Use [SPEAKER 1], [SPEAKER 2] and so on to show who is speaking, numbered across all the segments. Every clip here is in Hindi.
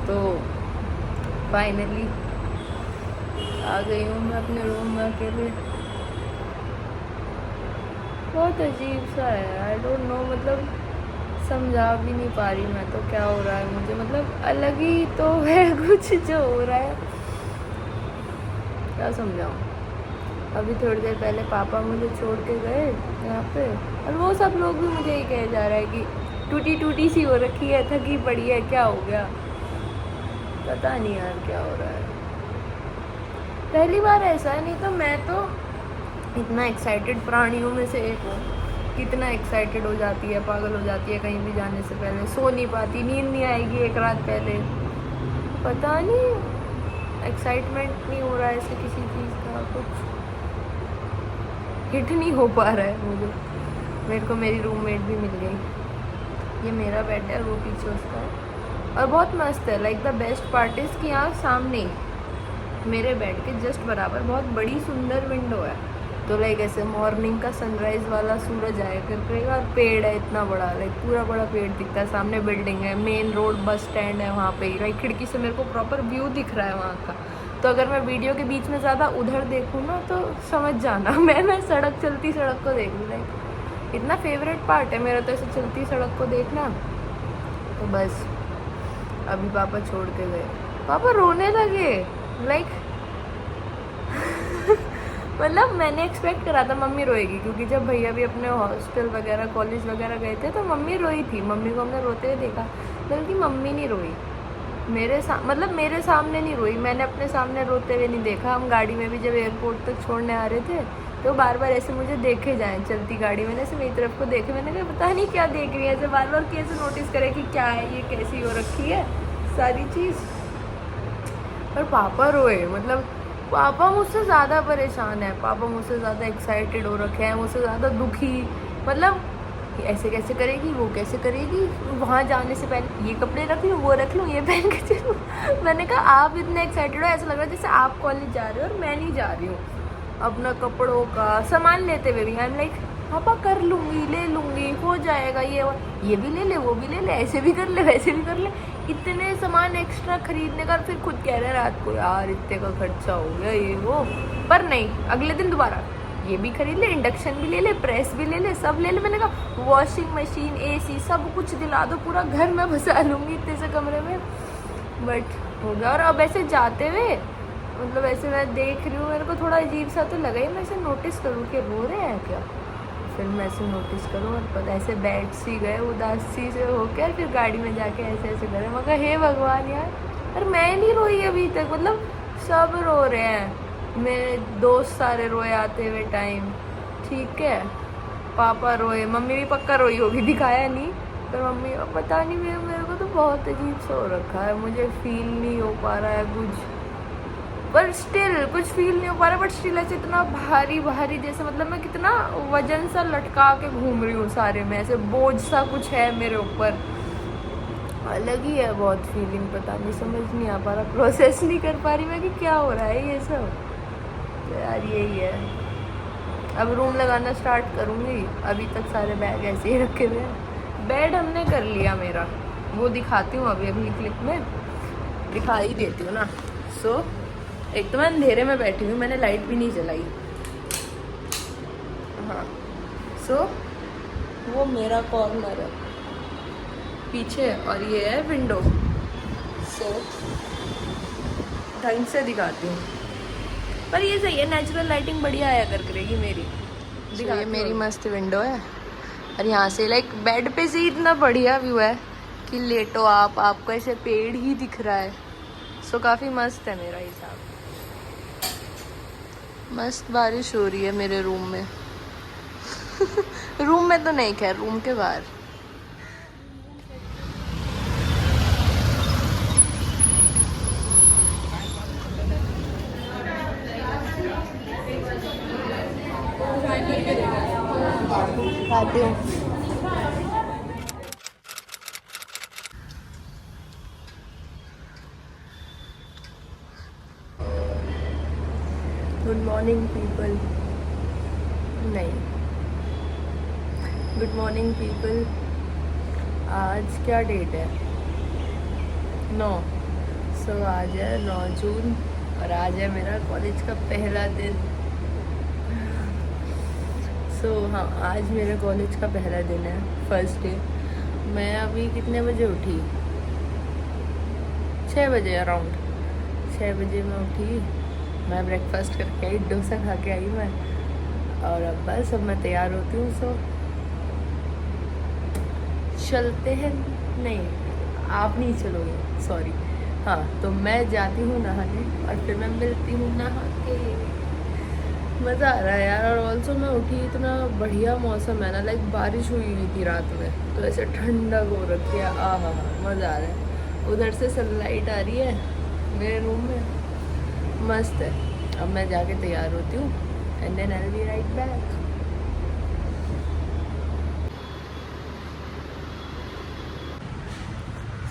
[SPEAKER 1] तो फाइनली आ गई हूँ मैं अपने रूम में अकेले। बहुत अजीब सा है, आई डोंट नो, मतलब समझा भी नहीं पा रही मैं तो क्या हो रहा है मुझे, मतलब अलग ही तो है कुछ जो हो रहा है, क्या समझाऊँ। अभी थोड़ी देर पहले पापा मुझे छोड़ के गए यहाँ पे, और वो सब लोग भी मुझे यही कहे जा रहा है कि टूटी टूटी सी हो रखी है, थकी पड़ी है, क्या हो गया पता नहीं यार क्या हो रहा है। पहली बार ऐसा है, नहीं तो मैं तो इतना एक्साइटेड प्राणियों में से एक हूँ, कितना एक्साइटेड हो जाती है, पागल हो जाती है कहीं भी जाने से पहले, सो नहीं पाती, नींद नहीं आएगी एक रात पहले, पता नहीं एक्साइटमेंट नहीं हो रहा है ऐसे किसी चीज़ का, कुछ हिट नहीं हो पा रहा है मुझे। मेरे को मेरी रूममेट भी मिल गई, ये मेरा बेड है, वो पीछे उसका है, और बहुत मस्त है। Like the best part is कि यहाँ सामने मेरे बेड के जस्ट बराबर बहुत बड़ी सुंदर विंडो है, तो लाइक ऐसे मॉर्निंग का सनराइज़ वाला सूरज आया करके, और पेड़ है इतना बड़ा, लाइक पूरा बड़ा पेड़ दिखता है, सामने बिल्डिंग है, मेन रोड बस स्टैंड है वहाँ पे ही, लाइक खिड़की से मेरे को प्रॉपर व्यू दिख रहा है वहाँ का। तो अगर मैं वीडियो के बीच में ज़्यादा उधर देखूँ ना तो समझ जाना मैं सड़क, चलती सड़क को देख लूँ, लाइक इतना फेवरेट पार्ट है मेरा तो ऐसे चलती सड़क को देखना। तो बस अभी पापा छोड़ के गए, पापा रोने लगे, लाइक मतलब मैंने एक्सपेक्ट करा था मम्मी रोएगी, क्योंकि जब भैया भी अपने हॉस्टल वगैरह कॉलेज वगैरह गए थे तो मम्मी रोई थी, मम्मी को हमने रोते हुए देखा, बल्कि मम्मी नहीं रोई मतलब मेरे सामने नहीं रोई, मैंने अपने सामने रोते हुए नहीं देखा। हम गाड़ी में भी जब एयरपोर्ट तक छोड़ने आ रहे थे तो बार बार ऐसे मुझे देखे जाएं चलती गाड़ी में, ऐसे मेरी तरफ को देखे, मैंने कहा पता नहीं क्या देख रही है, ऐसे बार बार कैसे नोटिस करे कि क्या है ये, कैसी हो रखी है सारी चीज़। पर पापा रोए, मतलब पापा मुझसे ज़्यादा परेशान है, पापा मुझसे ज़्यादा एक्साइटेड हो रखे हैं, मुझसे ज़्यादा दुखी, मतलब ऐसे कैसे करेगी, वो कैसे करेगी, वहाँ जाने से पहले ये कपड़े रख लूँ, वो रख लूँ, ये पहन के चलूँ। मैंने कहा आप इतने एक्साइटेड हो, ऐसा लग रहा है जैसे आप कॉलेज जा रहे हो और मैं नहीं जा रही हूँ। अपना कपड़ों का सामान लेते हुए भी आई एम लाइक पापा कर लूँगी, ले लूँगी, हो जाएगा, ये भी ले ले, वो भी ले ले, ऐसे भी कर ले, वैसे भी कर ले, इतने सामान एक्स्ट्रा खरीदने का, फिर खुद कह रहे हैं रात को यार इतने का खर्चा हो गया ये वो, पर नहीं, अगले दिन दोबारा ये भी खरीद ले, इंडक्शन भी ले ले, प्रेस भी ले ले, सब ले ले। मैंने कहा वॉशिंग मशीन, एसी सब कुछ दिला दो, पूरा घर में बसा लूँगी इतने से कमरे में, बट हो गया। और अब ऐसे जाते हुए मतलब ऐसे मैं देख रही हूँ, मेरे को थोड़ा अजीब सा तो लगा ही, मैं ऐसे नोटिस करूँ कि रो रहे हैं क्या, फिर मैं ऐसे नोटिस करूँ और पता ऐसे बैठ सी गए उदास सी से होकर, फिर गाड़ी में जाके ऐसे ऐसे करे, मैं कहा हे भगवान यार, पर मैं नहीं रोई अभी तक, मतलब सब रो रहे हैं, मेरे दोस्त सारे रोए आते हुए टाइम, ठीक है, पापा रोए, मम्मी भी पक्का रोई होगी, दिखाया नहीं, पर मम्मी पता नहीं, मेरे को तो बहुत अजीब सा हो रखा है, मुझे फील नहीं हो पा रहा है कुछ, पर स्टिल कुछ फील नहीं हो पा रहा, बट स्टिल ऐसे इतना भारी भारी जैसे, मतलब मैं कितना वजन सा लटका के घूम रही हूँ सारे में, ऐसे बोझ सा कुछ है मेरे ऊपर, अलग ही है बहुत फीलिंग, पता नहीं, समझ नहीं आ पा रहा, प्रोसेस नहीं कर पा रही मैं कि क्या हो रहा है ये सब। तो यार यही है, अब रूम लगाना स्टार्ट करूँगी, अभी तक सारे बैग ऐसे ही रखे हुए हैं। बेड हमने कर लिया मेरा, वो दिखाती हूँ अभी अगली क्लिप में दिखा ही देती हूँ ना। सो एक तो मैं अंधेरे में बैठी हुई, मैंने लाइट भी नहीं जलाई, हाँ। सो वो मेरा कॉर्नर है पीछे, और ये है विंडो। सो ढंग से दिखाती हूँ, पर ये सही है, नेचुरल लाइटिंग बढ़िया आया कर करेगी मेरी। ये मेरी मस्त विंडो है, और यहाँ से लाइक बेड पे से इतना बढ़िया व्यू है कि लेटो आपको ऐसे पेड़ ही दिख रहा है। सो काफ़ी मस्त है मेरा हिसाब। मस्त बारिश हो रही है मेरे रूम में रूम में तो नहीं, खैर रूम के बाहर। खाती हूँ। गुड मॉर्निंग पीपल, नहीं, गुड मॉर्निंग पीपल। आज क्या डेट है? 9 सो आज है 9 जून और आज है मेरा कॉलेज का पहला दिन। सो हाँ, आज मेरे कॉलेज का पहला दिन है, फर्स्ट डे। मैं अभी कितने बजे उठी? 6 बजे अराउंड 6 बजे मैं उठी। मैं ब्रेकफास्ट करके आई, डोसा खा के आई मैं, और अब बस अब मैं तैयार होती हूँ। सो चलते हैं। नहीं, आप नहीं चलोगे, सॉरी। हाँ, तो मैं जाती हूँ नहाने और फिर मैं मिलती हूँ नहा के। मज़ा आ रहा है यार। और ऑल्सो मैं उठी, इतना बढ़िया मौसम है ना, लाइक बारिश हुई हुई थी रात में, तो ऐसे ठंडा हो रखी है। आ हा, मज़ा आ रहा है। उधर से सनलाइट आ रही है मेरे रूम में, मस्त है। अब मैं जाके तैयार होती हूँ and then I will be right back.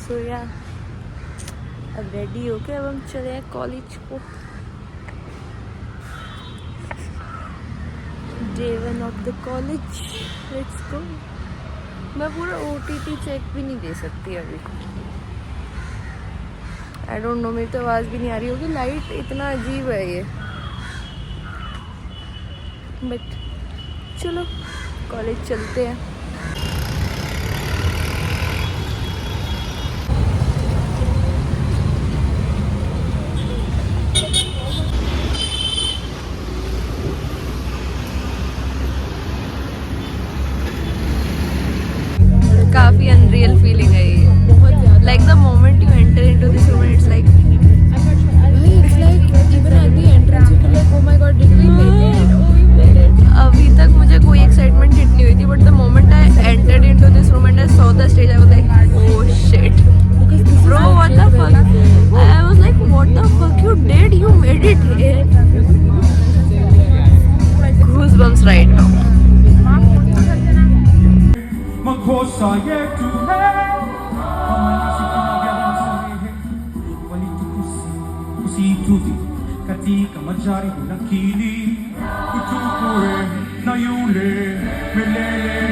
[SPEAKER 1] So या अब रेडी हो के अब हम चले हैं कॉलेज को। Day 1 of the college, let's go. मैं पूरा OTT चेक भी नहीं दे सकती अभी। आई डोंट नो, मेरी तो आवाज़ भी नहीं आ रही होगी, लाइट इतना अजीब है ये। बट चलो कॉलेज चलते हैं। काफ़ी अनरियल फीलिंग है ये, बहुत ज़्यादा। Like the moment you enter into this room, it's like अभी तक मुझे कोई एक्साइटमेंट हिट नहीं हुई थी, but the moment I entered into this room and I saw the stage, I was like oh shit bro, what the fuck. I was like what the fuck you did, you made it here. Goosebumps right now.
[SPEAKER 2] katika majaribu na kili utukue na yule milele.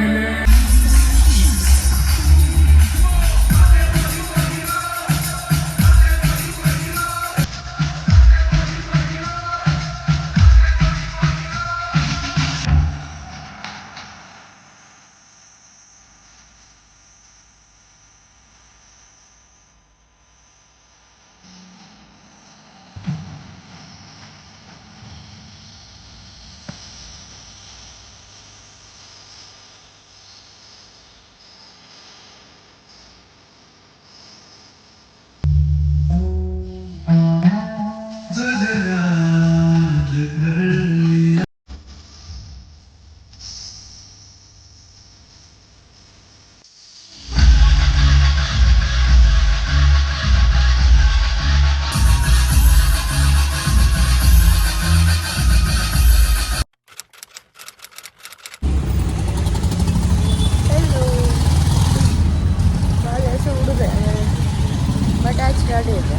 [SPEAKER 2] But आज क्या डेट है?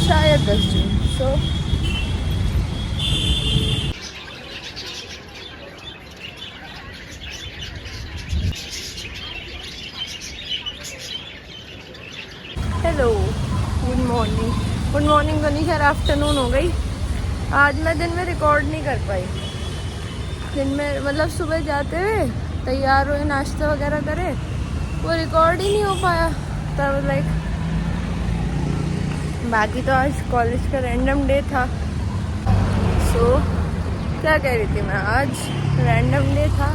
[SPEAKER 2] शायद 10 जून। So hello, good morning. Good morning तो नहीं, खैर आफ्टरनून हो गई। आज मैं दिन में रिकॉर्ड नहीं कर पाई। दिन में मतलब सुबह जाते हुए तैयार हुए, नाश्ता वगैरह करे, वो रिकॉर्ड ही नहीं हो पाया। तब लाइक बाकी तो आज कॉलेज का रैंडम डे था। सो क्या कह रही थी मैं, आज रैंडम डे था,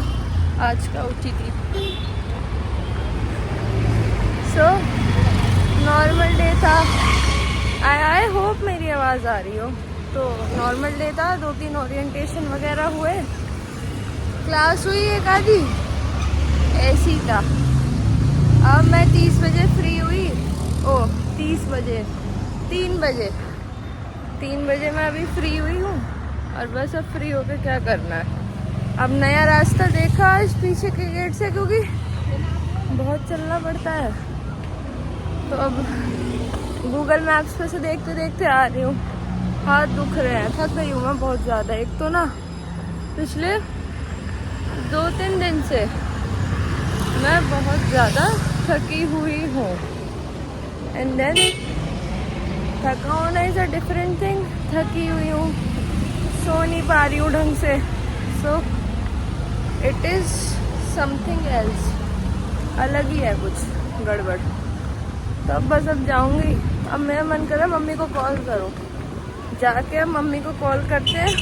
[SPEAKER 2] आज का उठी थी। सो नॉर्मल डे था। आई होप मेरी आवाज़ आ रही हो। तो नॉर्मल डे था, 2-3 ओरिएंटेशन वगैरह हुए, क्लास हुई एक आधी, ऐसी था। अब मैं 30 बजे फ्री हुई। 30 बजे 3 बजे मैं अभी फ्री हुई हूँ। और बस अब फ्री होकर क्या करना है। अब नया रास्ता देखा आज पीछे के गेट से, क्योंकि बहुत चलना पड़ता है। तो अब गूगल मैप्स पे से देखते देखते आ रही हूँ। हाथ दुख रहे हैं, थक गई हूँ मैं बहुत ज़्यादा। एक तो ना पिछले 2-3 दिन से मैं बहुत ज़्यादा थकी हुई हूँ। एंड देन थका होना इज़ अ डिफरेंट थिंग। थकी हुई हूँ, सो नहीं पा रही हूँ ढंग से, so it is something else, अलग ही है कुछ गड़बड़। तो अब बस अब जाऊँगी। अब मेरा मन कर रहा है मम्मी को कॉल करूँ, जाके अब मम्मी को कॉल करते हैं,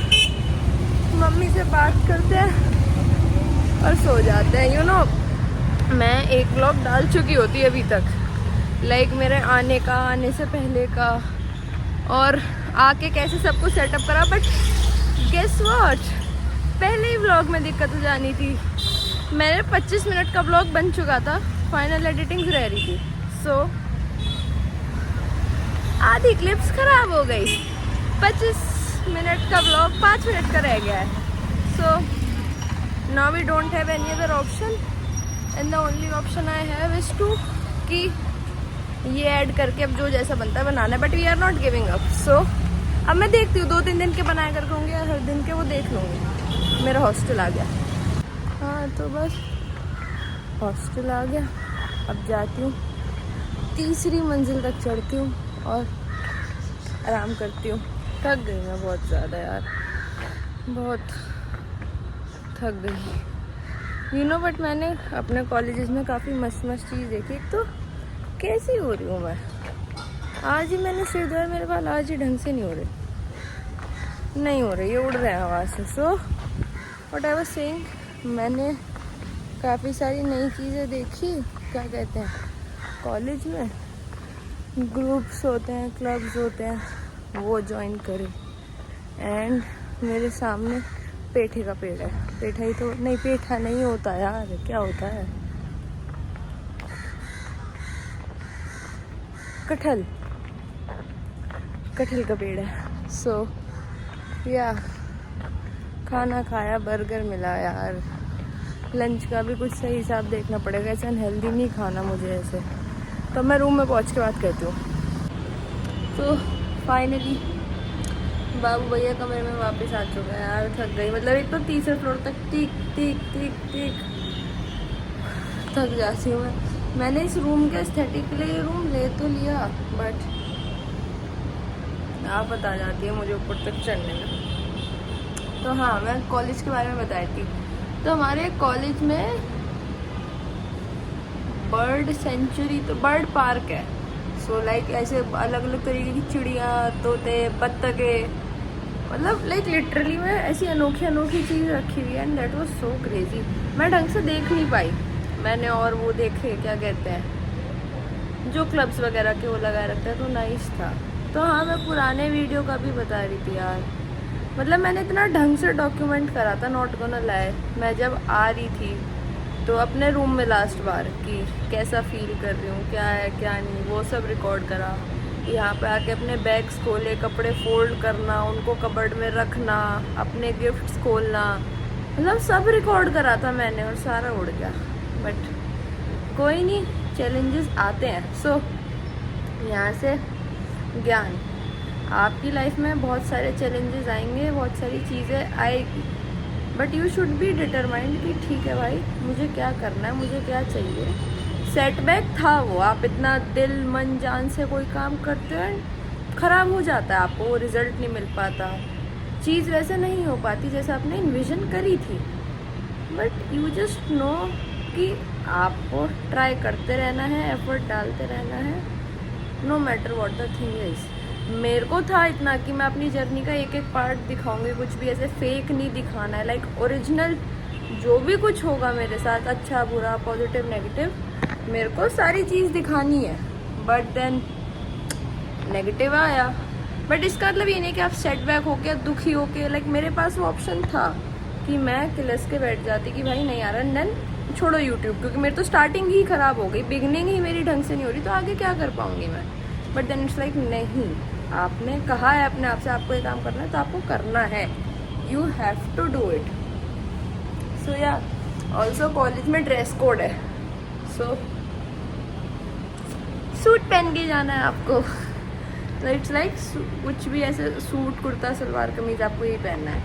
[SPEAKER 2] मम्मी से बात करते हैं और सो जाते हैं। यू नो मैं एक व्लॉग डाल चुकी होती अभी तक, लाइक मेरे आने से पहले का, और आके कैसे सब कुछ सेटअप करा। बट गेस व्हाट, पहले ही व्लॉग में दिक्कत हो जानी थी। मेरे 25 मिनट का व्लॉग बन चुका था, फाइनल एडिटिंग रह रही थी, सो आधी क्लिप्स खराब हो गई। 25 मिनट का व्लॉग 5 मिनट का रह गया है। So now we don't have any other option, and the only option I have is to कि ये ऐड करके अब जो जैसा बनता है बनाना है, but we are not giving up. So अब मैं देखती हूँ 2-3 दिन के बनाया करके होंगे, या हर दिन के वो देख लूँगी। मेरा हॉस्टल आ गया, हाँ तो बस हॉस्टल आ गया। अब जाती हूँ, 3री मंजिल तक चढ़ती हूँ और आराम करती हूँ। थक गई मैं बहुत ज़्यादा यार, बहुत थक गई। यू नो बट मैंने अपने कॉलेजेस में काफ़ी मस्त मस्त चीज़ देखी। एक तो कैसी हो रही हूँ मैं, आज ही मैंने सिर धोया, मेरे बाल आज ही ढंग से नहीं हो रहे, ये उड़ रहे हैं हवा से। So what I was saying, मैंने काफ़ी सारी नई चीज़ें देखी। क्या कहते हैं, कॉलेज में ग्रुप्स होते हैं, क्लब्स होते हैं, वो ज्वाइन करे। एंड मेरे सामने पेठे का पेड़ है, पेठा ही तो नहीं, पेठा नहीं होता यार, क्या होता है, कटहल का पेड़ है। सो या खाना खाया, बर्गर मिला यार। लंच का भी कुछ सही हिसाब देखना पड़ेगा, ऐसा अनहेल्दी नहीं खाना मुझे ऐसे। तो मैं रूम में पहुंच के बात करती हूँ। तो फाइनली बाबू भैया कमरे में वापस आ चुका है यार। थक गई, मतलब एक तो 3रे फ्लोर तक टीक थक जाती हूँ मैं। मैंने इस रूम के एस्थेटिक के लिए ये रूम ले तो लिया, बट आफत आ जाती है मुझे ऊपर तक चढ़ने में। तो हाँ, मैं कॉलेज के बारे में बताई थी। तो हमारे कॉलेज में बर्ड सेंचुरी, तो बर्ड पार्क है। सो लाइक ऐसे अलग अलग तरीके की चिड़िया, तोते, बत्तखे, मतलब लाइक लिटरली में ऐसी अनोखी चीज़ रखी हुई है। And that was so crazy. मैं ढंग से देख नहीं पाई मैंने, और वो देखे क्या कहते हैं जो क्लब्स वगैरह के वो लगाए रखते हैं, तो नाइस था। तो हाँ, मैं पुराने वीडियो का भी बता रही थी यार, मतलब मैंने इतना ढंग से डॉक्यूमेंट करा था, नॉट गोना लाई। मैं जब आ रही थी तो अपने रूम में लास्ट बार कि कैसा फील कर रही हूँ, क्या है क्या नहीं, वो सब रिकॉर्ड करा। यहाँ पे आके अपने बैग्स खोले, कपड़े फोल्ड करना, उनको कबर्ड में रखना, अपने गिफ्ट्स खोलना, मतलब सब रिकॉर्ड करा था मैंने, और सारा उड़ गया। बट कोई नहीं, चैलेंजेस आते हैं। सो यहाँ से ज्ञान, आपकी लाइफ में बहुत सारे चैलेंजेस आएंगे, बहुत सारी चीज़ें आएगी, but you should be determined कि ठीक है भाई, मुझे क्या करना है, मुझे क्या चाहिए। सेटबैक था वो, आप इतना दिल मन जान से कोई काम करते हो, ख़राब हो जाता है, आपको वो रिज़ल्ट नहीं मिल पाता, चीज़ वैसे नहीं हो पाती जैसे आपने इन्विजन करी थी। बट यू जस्ट नो कि आपको ट्राई करते रहना है, एफर्ट डालते रहना है, no matter what the thing is. मेरे को था इतना कि मैं अपनी जर्नी का एक पार्ट दिखाऊंगी, कुछ भी ऐसे फेक नहीं दिखाना है, लाइक ओरिजिनल जो भी कुछ होगा मेरे साथ, अच्छा बुरा पॉजिटिव नेगेटिव, मेरे को सारी चीज़ दिखानी है। बट देन नेगेटिव आया, बट इसका मतलब ये नहीं कि आप सेटबैक होके दुखी होके, लाइक मेरे पास वो ऑप्शन था कि मैं किलस के बैठ जाती कि भाई नहीं आ रहा, देन छोड़ो यूट्यूब, क्योंकि मेरी तो स्टार्टिंग ही ख़राब हो गई, बिगनिंग ही मेरी ढंग से नहीं हो रही, तो आगे क्या कर पाऊँगी मैं। बट देन इट्स लाइक नहीं, आपने कहा है अपने आप से आपको ये काम करना है, तो आपको करना है, you have to do it. So या ऑल्सो कॉलेज में ड्रेस कोड है, सो सूट पहन के जाना है आपको। तो इट्स लाइक कुछ भी ऐसे सूट कुर्ता सलवार कमीज आपको यही पहनना है।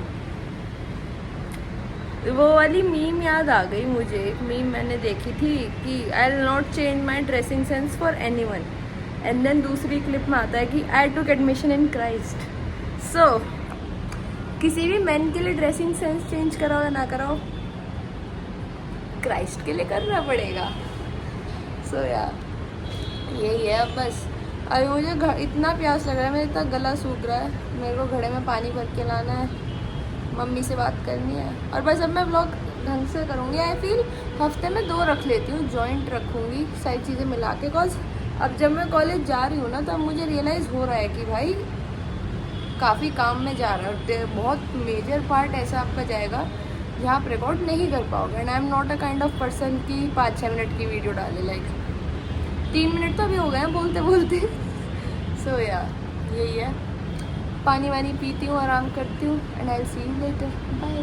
[SPEAKER 2] वो वाली मीम याद आ गई मुझे, एक मीम मैंने देखी थी कि I will not change my dressing sense for any one, and then दूसरी क्लिप में आता है कि आई टुक एडमिशन इन क्राइस्ट। सो किसी भी मैन के लिए ड्रेसिंग सेंस चेंज कराओ या ना कराओ, क्राइस्ट के लिए करना पड़ेगा। सो यार यही है। अब बस अभी मुझे इतना प्यास लग रहा है, मेरा इतना गला सूख रहा है, मेरे को घड़े में पानी भर के लाना है, मम्मी से बात करनी है, और बस अब मैं ब्लॉग ढंग से करूँगी। आई फील हफ्ते में 2 रख लेती हूँ, जॉइंट रखूँगी सारी चीज़ें मिला के। कॉज अब जब मैं कॉलेज जा रही हूँ ना, तब मुझे रियलाइज़ हो रहा है कि भाई काफ़ी काम में जा रहा है, बहुत मेजर पार्ट ऐसा आपका जाएगा जहाँ आप रिकॉर्ड नहीं कर पाओगे। And I am not a kind of person की 5-6 मिनट की वीडियो डाले, लाइक 3 मिनट तो अभी हो गए हैं बोलते बोलते। सो यार यही है, पानी वानी पीती हूँ, आराम करती हूँ, and I will see you later, bye.